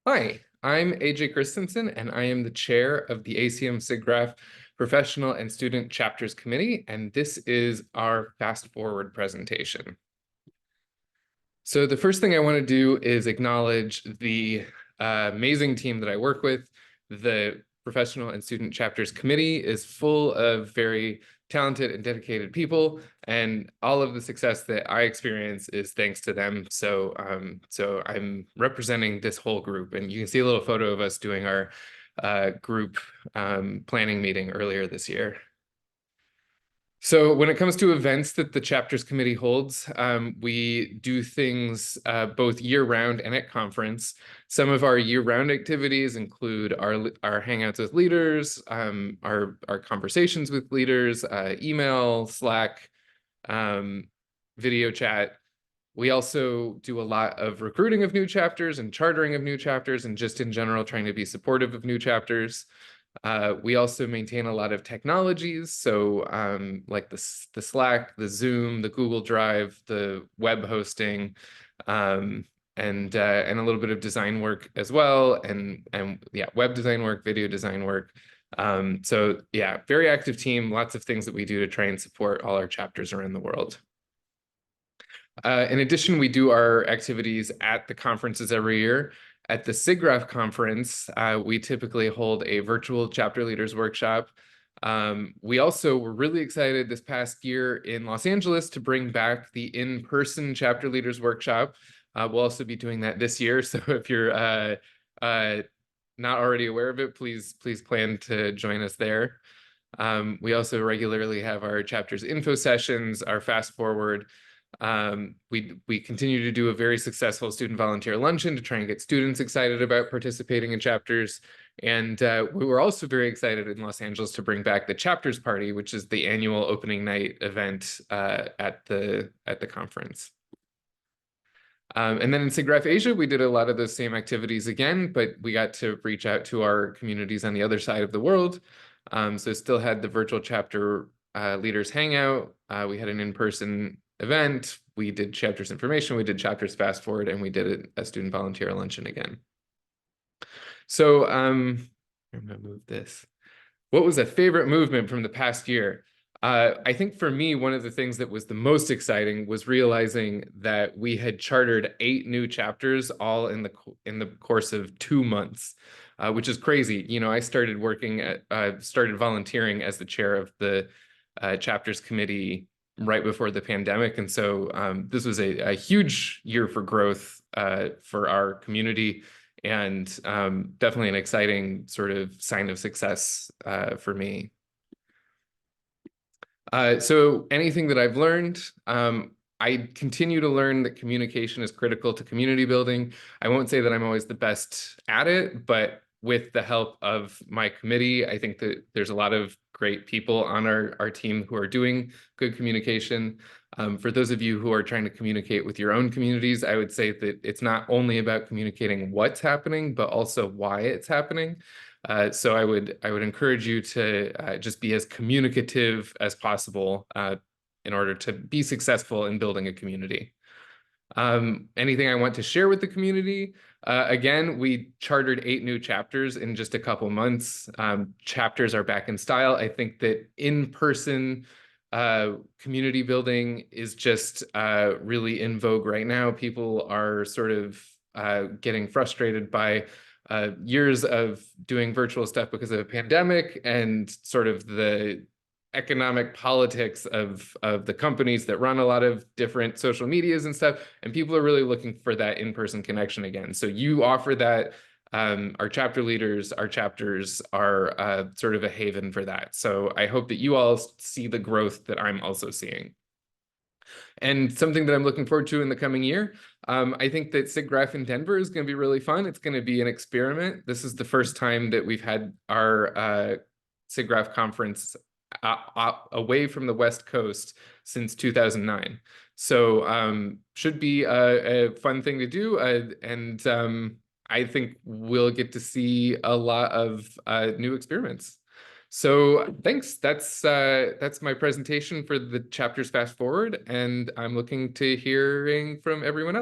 Hi, I'm AJ Christensen, and I am the chair of the ACM SIGGRAPH Professional and Student Chapters Committee, and this is our Fast Forward presentation. So the first thing I want to do is acknowledge the amazing team that I work with. The Professional and Student Chapters Committee is full of very talented and dedicated people, and all of the success that I experience is thanks to them. So I'm representing this whole group, and you can see a little photo of us doing our group planning meeting earlier this year. So when it comes to events that the chapters committee holds, we do things both year-round and at conference. Some of our year-round activities include our hangouts with leaders, our conversations with leaders, email, Slack, video chat. We also do a lot of recruiting of new chapters and chartering of new chapters, and just in general trying to be supportive of new chapters. We also maintain a lot of technologies, so like the Slack, the Zoom, the Google Drive, the web hosting, and a little bit of design work as well, and yeah, web design work, video design work. So yeah, very active team, lots of things that we do to try and support all our chapters around the world. In addition, we do our activities at the conferences every year. At the SIGGRAPH conference, we typically hold a virtual chapter leaders workshop. We also were really excited this past year in Los Angeles to bring back the in-person chapter leaders workshop. We'll also be doing that this year. So if you're not already aware of it, please plan to join us there. We also regularly have our chapters info sessions, our fast forward. We continue to do a very successful student volunteer luncheon to try and get students excited about participating in chapters. And we were also very excited in Los Angeles to bring back the chapters party, which is the annual opening night event at the conference. And then in SIGGRAPH Asia, we did a lot of those same activities again, but we got to reach out to our communities on the other side of the world. So still had the virtual chapter leaders hangout. We had an in-person event. We did chapters information, we did chapters fast forward, and we did a student volunteer luncheon again. So I'm gonna move this. What was a favorite movement from the past year? I think for me, one of the things that was the most exciting was realizing that we had chartered 8 new chapters all in the course of 2 months, which is crazy. You know, I started started volunteering as the chair of the chapters committee right before the pandemic, and so this was a huge year for growth for our community, and definitely an exciting sort of sign of success for me. So anything that I've learned, I continue to learn that communication is critical to community building. I won't say that I'm always the best at it, but with the help of my committee, I think that there's a lot of great people on our team who are doing good communication. For those of you who are trying to communicate with your own communities, I would say that it's not only about communicating what's happening, but also why it's happening. So I would encourage you to just be as communicative as possible in order to be successful in building a community. Anything I want to share with the community? Again, we chartered 8 new chapters in just a couple months. Chapters are back in style. I think that in-person community building is just really in vogue right now. People are sort of getting frustrated by years of doing virtual stuff because of a pandemic and sort of the economic politics of the companies that run a lot of different social medias and stuff. And people are really looking for that in-person connection again. So you offer that. Our chapter leaders, our chapters are sort of a haven for that. So I hope that you all see the growth that I'm also seeing. And something that I'm looking forward to in the coming year, I think that SIGGRAPH in Denver is going to be really fun. It's going to be an experiment. This is the first time that we've had our SIGGRAPH conference away from the West Coast since 2009. So should be a fun thing to do. And I think we'll get to see a lot of new experiments. So thanks. That's my presentation for the chapters fast forward, and I'm looking to hearing from everyone else.